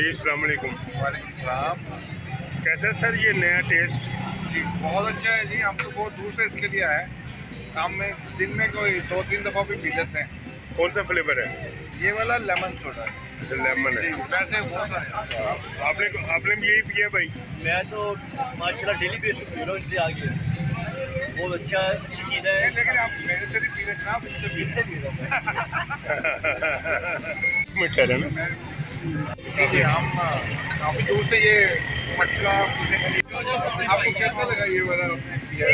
जी अस्सलाम वालेकुम। वालेकुम सलाम। कैसा है सर ये नया टेस्ट? जी बहुत अच्छा है जी, हम तो बहुत दूर से इसके लिए आए। हम में दिन में कोई 2-3 दफ़ा भी पी लेते हैं। कौन सा फ्लेवर है? ये वाला लेमन सोडा है। लेमन है। वैसे बहुत सारे आपने भी यही पिया भाई? मैं तो माशाल्लाह डेली बेसिस पे पी रहा हूँ, इससे आगे बहुत अच्छी चीज़ है। लेकिन आप मेरे से भी पी रहे ना, मुझसे पी इनसे पी रहा हूँ मीठा है ना? जी हम काफ़ी दूर से ये मटका पीने के लिए। आपको कैसा लगा ये वाला पिया?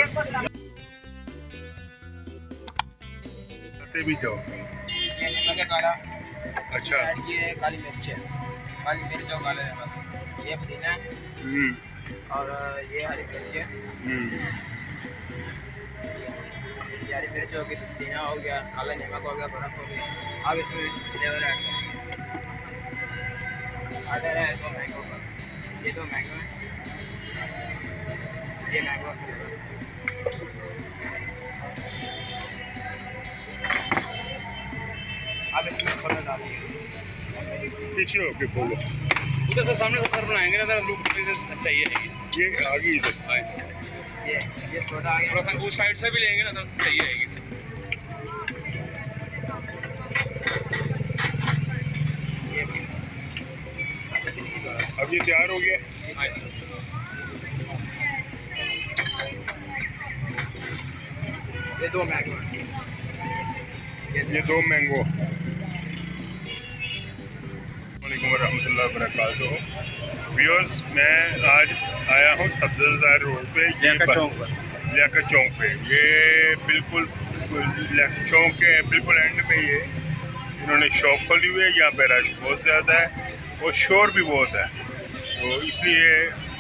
खाते भी जाओ। ये नमक है काला, अच्छा। ये काली मिर्च है, काली मिर्च और काला नमक, ये पुदीना है हम्म और ये हरी मिर्च है। हम्म। ये हरी मिर्च हो गई, पुदीना हो गया, काला नमक हो गया, बर्फ हो गई। अब इसमें फ्लेवर ऐड करेंगे। ऑर्डर है तो मैंगो का, ये तो मैंगो है, ये मैंगो फ्लेवर। अब इसमें सोडा डालिए। पीछे होके बोलो। उधर से सामने से सर बनाएंगे ना, तो लुक सही है। ये आगे इधर। ये सोडा आ गया, थोड़ा उस साइड से भी लेंगे ना तो सही रहेगी। अब ये तैयार हो गया। ये दो मैंगो, ये दो मैंगो। वालेकुम रहमतुल्लाहि व बरकातुहू। व्यूअर्स, मैं आज आया हूँ सब्ज़बाज़ार रोड पे, लियाकत चौक पे। ये बिल्कुल लियाकत चौक के बिल्कुल एंड में ये इन्होंने शॉप खोली हुई है। यहाँ पे रश बहुत ज़्यादा है और शोर भी बहुत है, तो इसलिए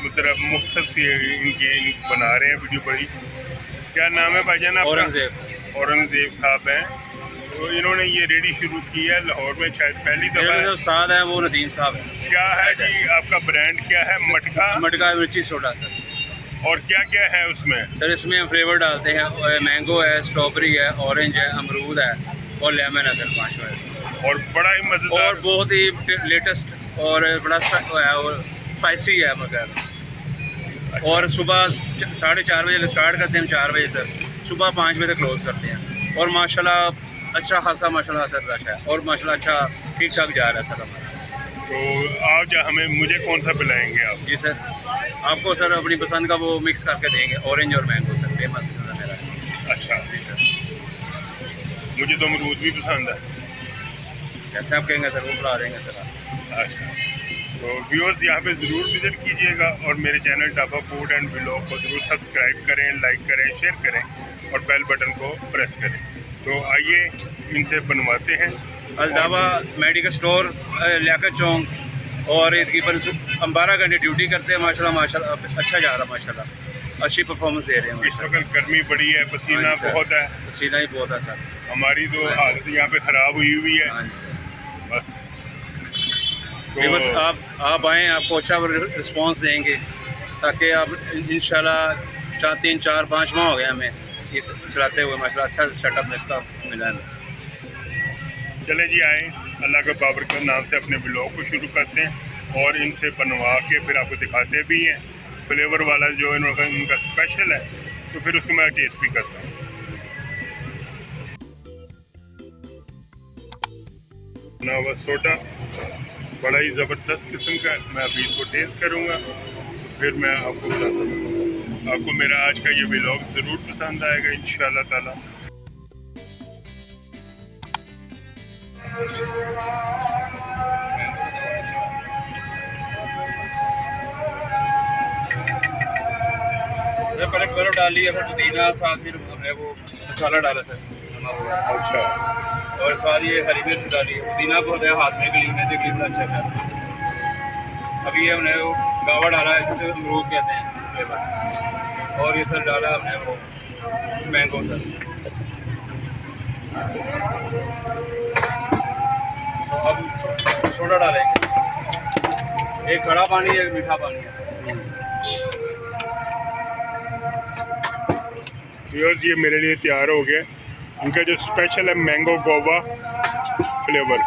मतलब मुख्तसर सी इनकी बना रहे हैं वीडियो। बड़ी क्या नाम है भाईजान आपका? औरंगज़ेब साहब हैं। तो इन्होंने ये रेडी शुरू की है लाहौर में, शायद पहली दफ़ा। जो उस्ताद है वो नदीम साहब है। क्या है जी आपका ब्रांड? क्या है? मटका मिर्ची सोडा सर। और क्या क्या है उसमें? सर इसमें हम फ्लेवर डालते हैं, मैंगो है, स्ट्रॉबेरी है, ऑरेंज है, अमरूद है और लेमन है सर, 5 है। और बड़ा ही मज़ेदार और बहुत ही लेटेस्ट और बड़ा स्पाइसी है मगर। अच्छा। और सुबह 4:30 बजे स्टार्ट करते हैं हम, 4 बजे सर, सुबह 5 बजे तक क्लोज करते हैं। और माशाल्लाह अच्छा खासा माशाल्लाह सर रश है और माशाल्लाह अच्छा ठीक ठाक जा रहा है सर हमारा। तो आज मुझे कौन सा पिलाएंगे आप? जी सर, आपको सर अपनी पसंद का वो मिक्स करके देंगे, ऑरेंज और मैंगो सर, फेमस है मेरा। अच्छा। जी सर, मुझे तो अमरूद भी पसंद है। जैसे आप कहेंगे सर वो बुला देंगे सर आप। अच्छा, तो व्यूअर्स यहाँ पे ज़रूर विज़िट कीजिएगा और मेरे channel dhaba food and vlog को ज़रूर सब्सक्राइब करें, लाइक करें, शेयर करें और बेल बटन को प्रेस करें। तो आइए इनसे बनवाते हैं। ढाबा मेडिकल स्टोर, लियाकत चौक, और इसकी पर हम 12 घंटे ड्यूटी करते हैं। माशाल्लाह अच्छा जा रहा है, माशाल्लाह अच्छी परफॉर्मेंस दे रहे हैं। इस वक्त गर्मी बड़ी है, पसीना बहुत है। पसीना ही बहुत है सर, हमारी तो हालत यहाँ पे ख़राब हुई हुई है। हाँ जी सर। बस तो बस आप आएँ, आपको अच्छा रिस्पांस देंगे, ताकि आप इंशाल्लाह 3-4-5 माह हो गए हमें ये चलाते हुए, माशाल्लाह अच्छा सेटअप इसका मिला है। चले जी आएँ, अल्लाह के बाबर के नाम से अपने ब्लॉग को शुरू करते हैं और इनसे बनवा के फिर आपको दिखाते भी हैं। फ्लेवर वाला जो इनका स्पेशल है, तो फिर उसको मैं टेस्ट भी करता हूँ। नवा सोडा बड़ा ही ज़बरदस्त किस्म का है। मैं अभी इसको टेस्ट करूँगा, तो फिर मैं आपको बताता हूँ। आपको मेरा आज का ये व्लॉग ज़रूर पसंद आएगा इंशाअल्लाह ताला। पहले बर्फ डाल लिया, फिर पुदीना, साथ फिर हमने वो मसाला डाला था। अच्छा। और साथ ये हरी मिर्च डाली, पुदीना को होता है हाथ में गली में देखिए बड़ा अच्छा है। अभी ये हमने वो गावा डाला है जिसे अमरूद कहते हैं फ्लेवर, और ये सर डाला हमने वो मैंगो सर। तो अब सोडा डालेंगे, एक खड़ा पानी एक मीठा पानी है। व्यूअर्स, ये मेरे लिए तैयार हो गया। इनका जो स्पेशल है मैंगो गोवा फ्लेवर।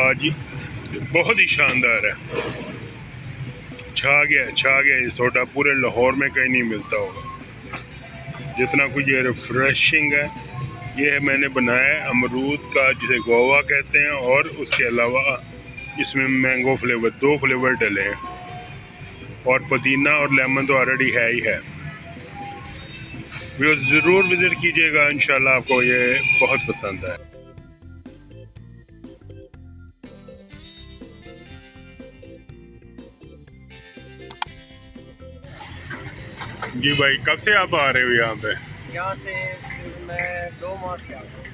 आज बहुत ही शानदार है। छा गया ये सोडा, पूरे लाहौर में कहीं नहीं मिलता होगा जितना कुछ ये रिफ्रेशिंग है। ये है मैंने बनाया है अमरूद का, जिसे गोवा कहते हैं, और उसके अलावा इसमें मैंगो फ्लेवर, 2 फ्लेवर डले हैं, और पुदीना और लेमन तो ऑलरेडी है ही है। व्यूअर्स ज़रूर विज़िट कीजिएगा, इंशाल्लाह आपको ये बहुत पसंद है। जी भाई, कब से आप आ रहे हो यहाँ पे? यहाँ से मैं 2 माह से आ रहा हूँ।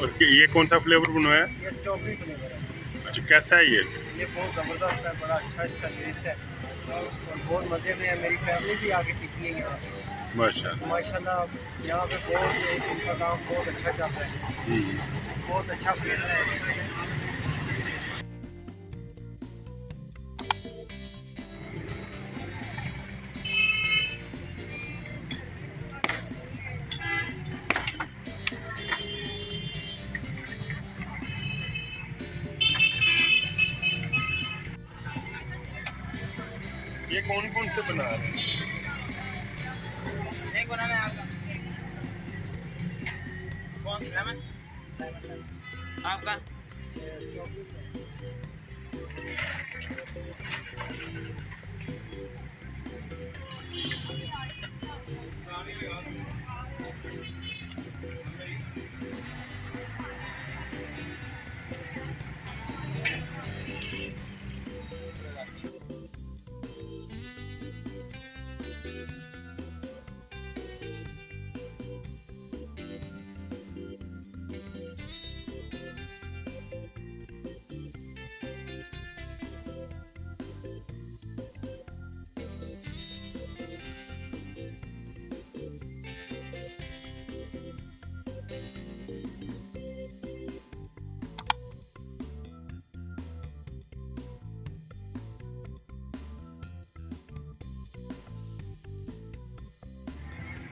और ये कौन सा फ्लेवर बनवाया? ये स्ट्रॉबेरी फ्लेवर है। अच्छा, कैसा है ये? ये बहुत ज़बरदस्त है, बड़ा अच्छा इसका टेस्ट है और बहुत मज़े में है। मेरी फैमिली भी आगे पीती है यहाँ पे माशाल्लाह। यहाँ पे बहुत इनका काम बहुत अच्छा चल रहा है, बहुत अच्छा फ्लेवर है। ये कौन कौन से बना रहे हैं? एक बनाना है आपका, कौन सा लेमन आपका?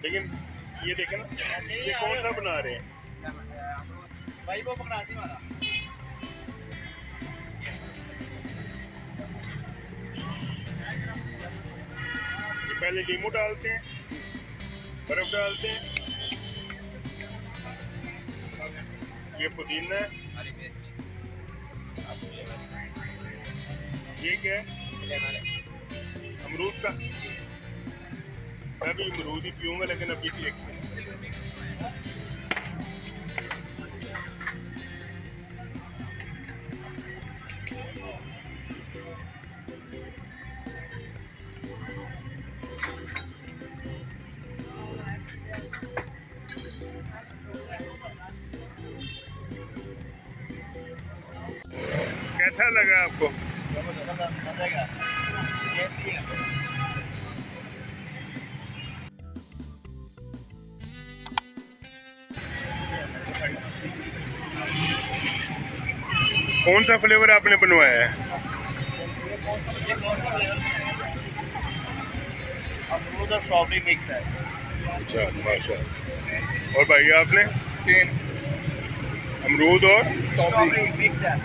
लेकिन ये देखें ना, ये कौन सा बना रहे हैं? भाई वो पकड़ा दी मारा। ये पहले नींबू डालते हैं, बर्फ डालते हैं, ये पुदीना है, ये क्या है? अमरूद का। मैं भी अमरूद ही पीऊँगा, लेकिन अभी एक कैसा लगा आपको? कौन सा फ्लेवर आपने बनवाया है? अमरूद और स्ट्रॉबेरी मिक्स है। अच्छा, माशाल्लाह। और भाई आपने? सेम अमरूद और स्ट्रॉबेरी मिक्स है।